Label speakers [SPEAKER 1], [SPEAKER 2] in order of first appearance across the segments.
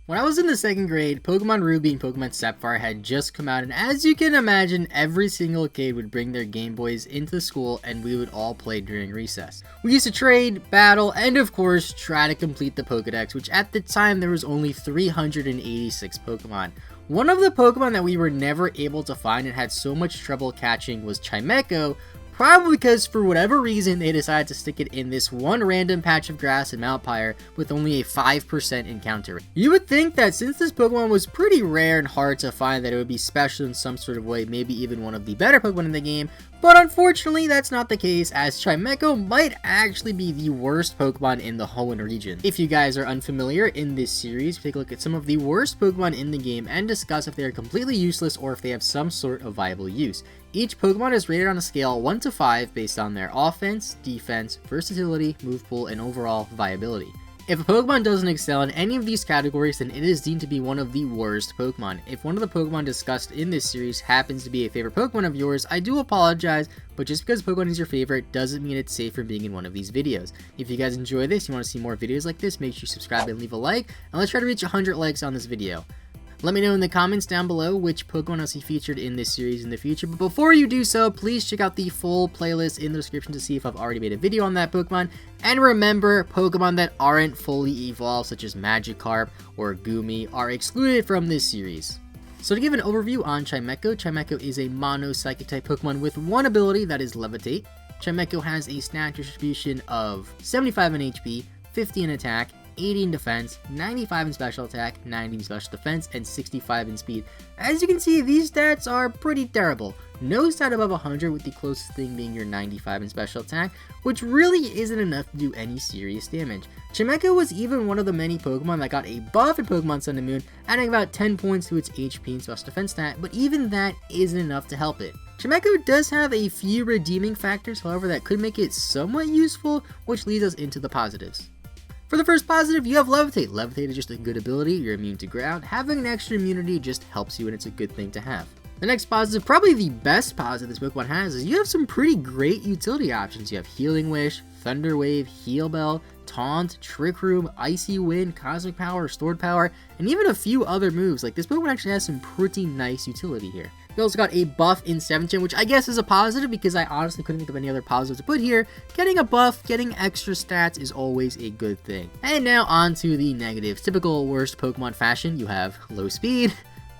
[SPEAKER 1] When I was in the 2nd grade, Pokemon Ruby and Pokemon Sapphire had just come out, and as you can imagine, every single kid would bring their Game Boys into school and we would all play during recess. We used to trade, battle, and of course, try to complete the Pokedex, which at the time there was only 386 Pokemon. One of the Pokemon that we were never able to find and had so much trouble catching was Chimecho, probably because for whatever reason they decided to stick it in this one random patch of grass in Mount Pyre with only a 5% encounter rate. You would think that since this Pokemon was pretty rare and hard to find that it would be special in some sort of way, maybe even one of the better Pokemon in the game, but unfortunately that's not the case, as Chimecho might actually be the worst Pokemon in the Hoenn region. If you guys are unfamiliar, in this series we take a look at some of the worst Pokemon in the game and discuss if they are completely useless or if they have some sort of viable use. Each Pokemon is rated on a scale 1 to 5 based on their offense, defense, versatility, move pool, and overall viability. If a Pokemon doesn't excel in any of these categories, then it is deemed to be one of the worst Pokemon. If one of the Pokemon discussed in this series happens to be a favorite Pokemon of yours, I do apologize, but just because Pokemon is your favorite doesn't mean it's safe from being in one of these videos. If you guys enjoy this, you want to see more videos like this, make sure you subscribe and leave a like, and let's try to reach 100 likes on this video. Let me know in the comments down below which Pokemon I'll see featured in this series in the future, but before you do so, please check out the full playlist in the description to see if I've already made a video on that Pokemon. And remember, Pokemon that aren't fully evolved, such as Magikarp or Goomy, are excluded from this series. So to give an overview on Chimecho, Chimecho is a mono Psychic type Pokemon with one ability, that is Levitate. Chimecho has a stat distribution of 75 in HP, 50 in attack, 80 in defense, 95 in special attack, 90 in special defense, and 65 in speed. As you can see, these stats are pretty terrible. No stat above 100, with the closest thing being your 95 in special attack, which really isn't enough to do any serious damage. Chimecho was even one of the many Pokemon that got a buff in Pokemon Sun and Moon, adding about 10 points to its HP and special defense stat, but even that isn't enough to help it. Chimecho does have a few redeeming factors, however, that could make it somewhat useful, which leads us into the positives. For the first positive, you have Levitate. Levitate is just a good ability, you're immune to ground. Having an extra immunity just helps you and it's a good thing to have. The next positive, probably the best positive this Pokemon has, is you have some pretty great utility options. You have Healing Wish, Thunder Wave, Heal Bell, Taunt, Trick Room, Icy Wind, Cosmic Power, Stored Power, and even a few other moves. Like, this Pokemon actually has some pretty nice utility here. You also got a buff in 7th gen, which I guess is a positive because I honestly couldn't think of any other positives to put here. Getting a buff, getting extra stats is always a good thing. And now on to the negatives. Typical worst Pokemon fashion, you have low speed,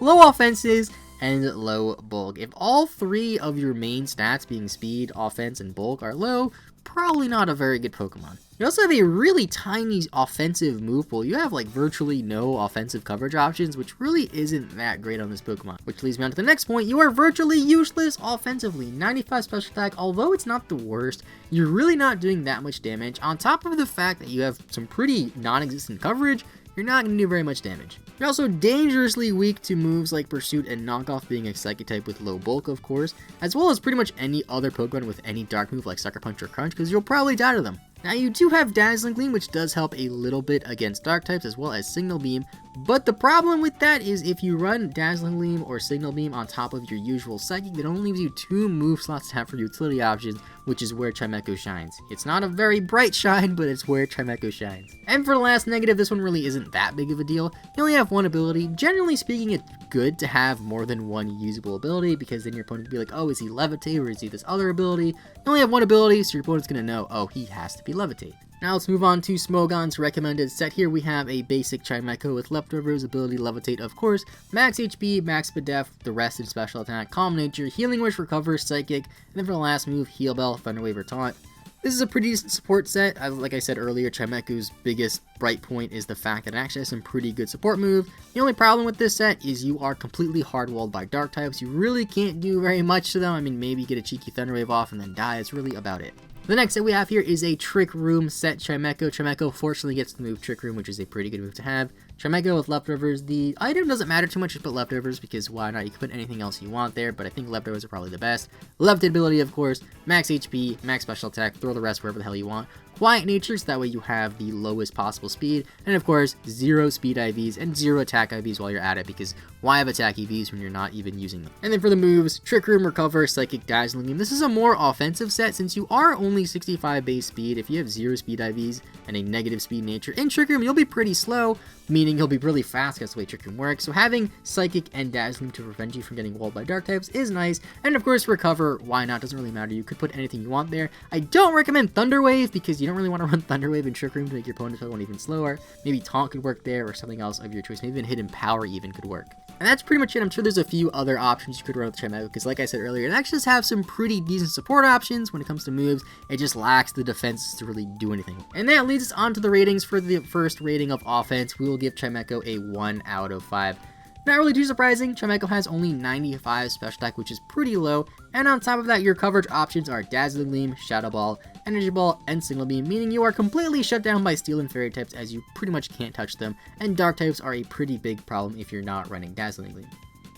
[SPEAKER 1] low offenses, and low bulk. If all three of your main stats, being speed, offense, and bulk, are low, probably not a very good Pokemon. You also have a really tiny offensive move pool. You have like virtually no offensive coverage options, which really isn't that great on this Pokemon. Which leads me on to the next point. You are virtually useless offensively. 95 special attack, although it's not the worst, you're really not doing that much damage. On top of the fact that you have some pretty non-existent coverage, you're not going to do very much damage. You're also dangerously weak to moves like Pursuit and Knockoff, being a Psychic type with low bulk, of course, as well as pretty much any other Pokemon with any dark move like Sucker Punch or Crunch, because you'll probably die to them. Now, you do have Dazzling Gleam, which does help a little bit against dark types, as well as Signal Beam, but the problem with that is if you run Dazzling Gleam or Signal Beam on top of your usual Psychic, it only leaves you 2 move slots to have for utility options, which is where Chimecho shines. It's not a very bright shine, but it's where Chimecho shines. And for the last negative, this one really isn't that big of a deal. You only have one ability. Generally speaking, it's good to have more than one usable ability, because then your opponent will be like, oh, is he Levitate or is he this other ability? You only have one ability, so your opponent's going to know, oh, he has to be Levitate. Now let's move on to Smogon's recommended set. Here we have a basic Chimecho with leftovers, ability Levitate, of course, max HP, max speed def, the rest in special attack, Calm Nature, Healing Wish, Recover, Psychic, and then for the last move, Heal Bell, Thunder Wave, or Taunt. This is a pretty decent support set. Like I said earlier, Chimecho's biggest bright point is the fact that it actually has some pretty good support move. The only problem with this set is you are completely hard-walled by dark types. You really can't do very much to them. I mean, maybe get a cheeky Thunder Wave off and then die. It's really about it. The next set we have here is a Trick Room set Chimecho. Chimecho fortunately gets the move Trick Room, which is a pretty good move to have. Chimecho with leftovers. The item doesn't matter too much, just put leftovers, because why not? You can put anything else you want there, but I think leftovers are probably the best. Levitate ability, of course, max HP, max special attack, throw the rest wherever the hell you want. Quiet Nature, so that way you have the lowest possible speed, and of course, 0 speed IVs and 0 attack IVs while you're at it, because why have attack EVs when you're not even using them? And then for the moves, Trick Room, Recover, Psychic, Dazzling Gleam. This is a more offensive set, since you are only 65 base speed. If you have 0 speed IVs and a negative speed nature in Trick Room, you'll be pretty slow, meaning he'll be really fast because the way Trick Room works, so having Psychic and Dazzling to prevent you from getting walled by Dark types is nice, and of course Recover, why not, doesn't really matter, you could put anything you want there. I don't recommend Thunder Wave because you don't really want to run Thunder Wave in Trick Room to make your opponent's Pokemon even slower. Maybe Taunt could work there, or something else of your choice, maybe even Hidden Power even could work. And that's pretty much it. I'm sure there's a few other options you could run with Chimecho, because like I said earlier, it actually does have some pretty decent support options when it comes to moves. It just lacks the defense to really do anything. And that leads us on to the ratings. For the first rating of offense, we will give Chimecho a 1 out of 5. Not really too surprising, Chimecho has only 95 special attack, which is pretty low, and on top of that, your coverage options are Dazzling Gleam, Shadow Ball, Energy Ball, and Signal Beam, meaning you are completely shut down by Steel and Fairy types as you pretty much can't touch them, and Dark types are a pretty big problem if you're not running Dazzling Gleam.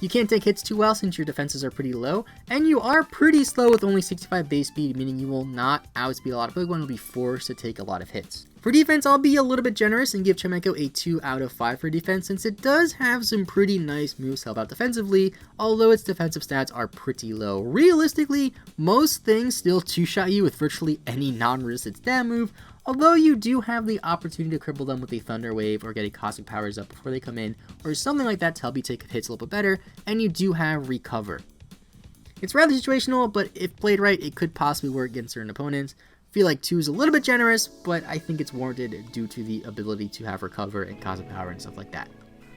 [SPEAKER 1] You can't take hits too well since your defenses are pretty low, and you are pretty slow with only 65 base speed, meaning you will not outspeed a lot of Pokemon and will be forced to take a lot of hits. For defense, I'll be a little bit generous and give Chimecho a 2 out of 5 for defense, since it does have some pretty nice moves to help out defensively, although its defensive stats are pretty low. Realistically, most things still two-shot you with virtually any non-resisted stat move, although you do have the opportunity to cripple them with a Thunder Wave or get a Cosmic Powers Up before they come in, or something like that to help you take hits a little bit better, and you do have Recover. It's rather situational, but if played right, it could possibly work against certain opponents. I feel like 2 is a little bit generous, but I think it's warranted due to the ability to have Recover and Cosmic Power and stuff like that.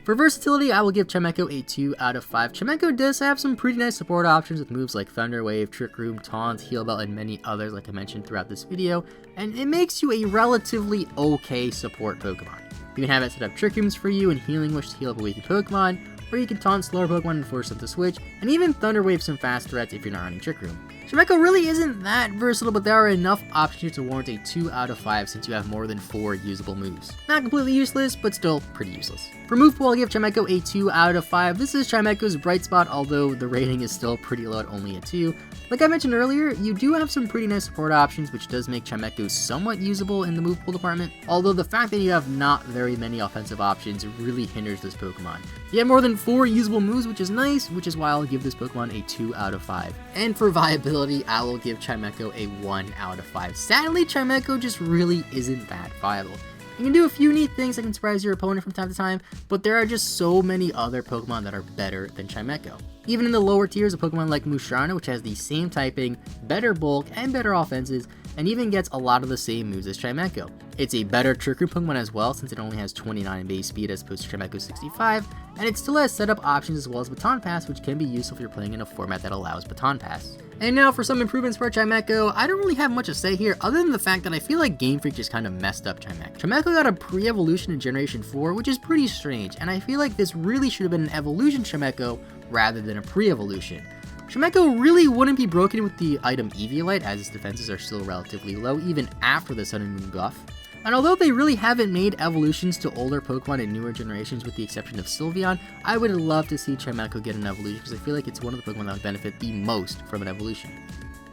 [SPEAKER 1] For versatility, I will give Chimecho a 2 out of 5. Chimecho does have some pretty nice support options with moves like Thunder Wave, Trick Room, Taunt, Heal Bell, and many others like I mentioned throughout this video, and it makes you a relatively okay support Pokemon. You can have it set up Trick Rooms for you and Healing Wish to heal up a weakened Pokemon, or you can Taunt slower Pokemon and force them to switch, and even Thunder Wave some fast threats if you're not running Trick Room. Chimecho really isn't that versatile, but there are enough options to warrant a 2 out of 5 since you have more than 4 usable moves. Not completely useless, but still pretty useless. For Movepool, I'll give Chimecho a 2 out of 5. This is Chimecho's bright spot, although the rating is still pretty low at only a 2. Like I mentioned earlier, you do have some pretty nice support options, which does make Chimecho somewhat usable in the Movepool department, although the fact that you have not very many offensive options really hinders this Pokemon. You have more than 4 usable moves, which is nice, which is why I'll give this Pokemon a 2 out of 5. And for Viability, I will give Chimecho a 1 out of 5. Sadly, Chimecho just really isn't that viable. You can do a few neat things that can surprise your opponent from time to time, but there are just so many other Pokemon that are better than Chimecho. Even in the lower tiers, a Pokemon like Musharna, which has the same typing, better bulk, and better offenses, and even gets a lot of the same moves as Chimecho. It's a better Trick Room Pokemon as well, since it only has 29 base speed as opposed to Chimecho's 65, and it still has setup options as well as Baton Pass, which can be useful if you're playing in a format that allows Baton Pass. And now for some improvements for Chimecho. I don't really have much to say here other than the fact that I feel like Game Freak just kind of messed up Chimecho. Chimecho got a pre-evolution in Generation 4, which is pretty strange, and I feel like this really should have been an evolution Chimecho rather than a pre-evolution. Chimecho really wouldn't be broken with the item Eviolite, as its defenses are still relatively low even after the Sun and Moon buff. And although they really haven't made evolutions to older Pokemon in newer generations with the exception of Sylveon, I would love to see Chimecho get an evolution because I feel like it's one of the Pokemon that would benefit the most from an evolution.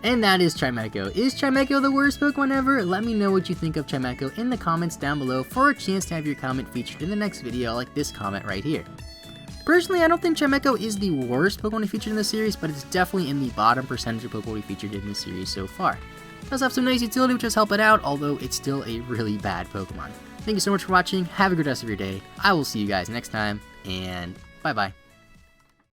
[SPEAKER 1] And that is Chimecho. Is Chimecho the worst Pokemon ever? Let me know what you think of Chimecho in the comments down below for a chance to have your comment featured in the next video, like this comment right here. Personally, I don't think Chimecho is the worst Pokemon we featured in this series, but it's definitely in the bottom percentage of Pokemon we featured in this series so far. It does have some nice utility which does help it out, although it's still a really bad Pokemon. Thank you so much for watching, have a good rest of your day, I will see you guys next time, and bye bye.